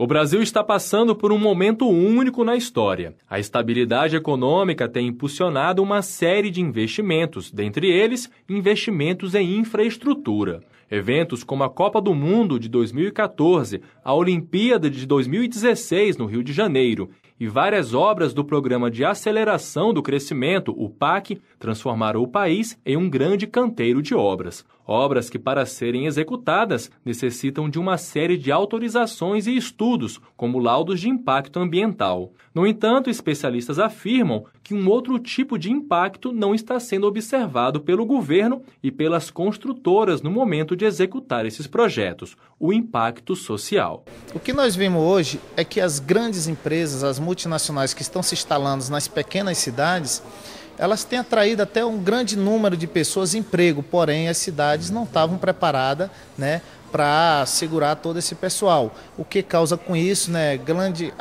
O Brasil está passando por um momento único na história. A estabilidade econômica tem impulsionado uma série de investimentos, dentre eles, investimentos em infraestrutura. Eventos como a Copa do Mundo de 2014, a Olimpíada de 2016 no Rio de Janeiro e várias obras do Programa de Aceleração do Crescimento, o PAC, transformaram o país em um grande canteiro de obras. Obras que, para serem executadas, necessitam de uma série de autorizações e estudos, como laudos de impacto ambiental. No entanto, especialistas afirmam que um outro tipo de impacto não está sendo observado pelo governo e pelas construtoras no momento de executar esses projetos: o impacto social. O que nós vimos hoje é que as grandes empresas, as multinacionais que estão se instalando nas pequenas cidades, elas têm atraído até um grande número de pessoas em emprego, porém as cidades não estavam preparadas, para segurar todo esse pessoal. O que causa com isso, grande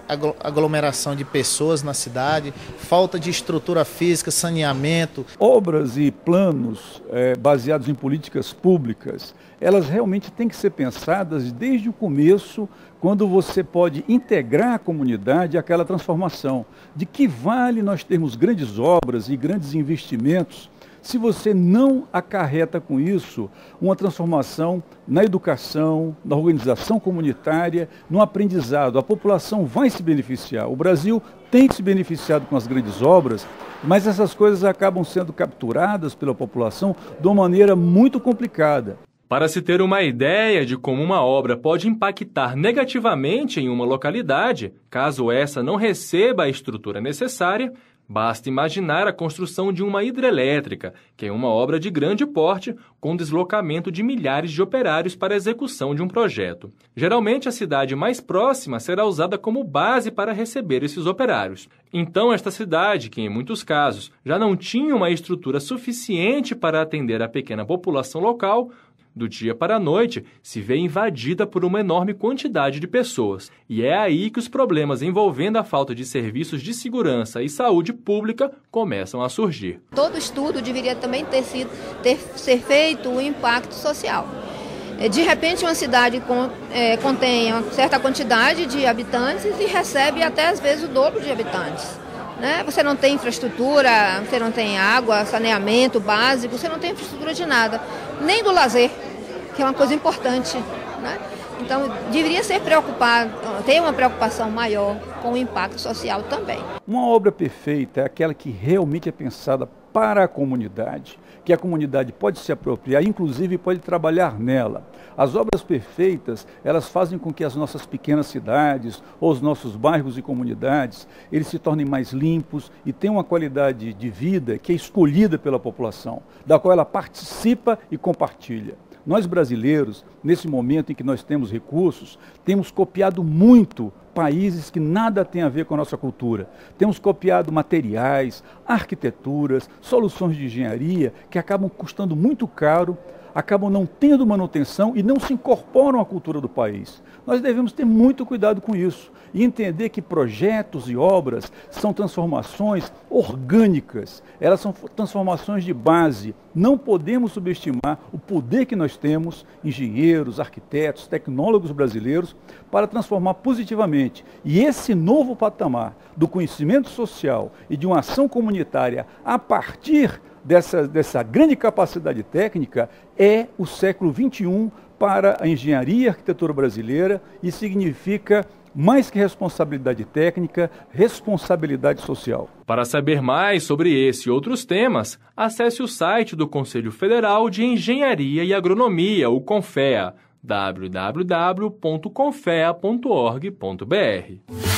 aglomeração de pessoas na cidade, falta de estrutura física, saneamento. Obras e planos baseados em políticas públicas, elas realmente têm que ser pensadas desde o começo, quando você pode integrar a comunidade àquela transformação. De que vale nós termos grandes obras e grandes investimentos se você não acarreta com isso uma transformação na educação, na organização comunitária, no aprendizado? A população vai se beneficiar. O Brasil tem se beneficiado com as grandes obras, mas essas coisas acabam sendo capturadas pela população de uma maneira muito complicada. Para se ter uma ideia de como uma obra pode impactar negativamente em uma localidade, caso essa não receba a estrutura necessária, basta imaginar a construção de uma hidrelétrica, que é uma obra de grande porte, com deslocamento de milhares de operários para a execução de um projeto. Geralmente, a cidade mais próxima será usada como base para receber esses operários. Então, esta cidade, que em muitos casos já não tinha uma estrutura suficiente para atender a pequena população local, do dia para a noite, se vê invadida por uma enorme quantidade de pessoas. E é aí que os problemas envolvendo a falta de serviços de segurança e saúde pública começam a surgir. Todo estudo deveria também ser feito o impacto social. De repente, uma cidade contém uma certa quantidade de habitantes e recebe até, às vezes, o dobro de habitantes. Você não tem infraestrutura, você não tem água, saneamento básico, você não tem infraestrutura de nada, nem do lazer, que é uma coisa importante. Então, deveria ter uma preocupação maior com o impacto social também. Uma obra perfeita é aquela que realmente é pensada para a comunidade, que a comunidade pode se apropriar, inclusive pode trabalhar nela. As obras perfeitas, elas fazem com que as nossas pequenas cidades, ou os nossos bairros e comunidades, eles se tornem mais limpos e tenham uma qualidade de vida que é escolhida pela população, da qual ela participa e compartilha. Nós brasileiros, nesse momento em que nós temos recursos, temos copiado muito países que nada têm a ver com a nossa cultura. Temos copiado materiais, arquiteturas, soluções de engenharia que acabam custando muito caro, acabam não tendo manutenção e não se incorporam à cultura do país. Nós devemos ter muito cuidado com isso e entender que projetos e obras são transformações orgânicas, elas são transformações de base. Não podemos subestimar o poder que nós temos, engenheiros, arquitetos, tecnólogos brasileiros, para transformar positivamente. E esse novo patamar do conhecimento social e de uma ação comunitária a partir dessa grande capacidade técnica é o século XXI para a engenharia e arquitetura brasileira e significa mais que responsabilidade técnica, responsabilidade social. Para saber mais sobre esse e outros temas, acesse o site do Conselho Federal de Engenharia e Agronomia, o CONFEA, www.confea.org.br.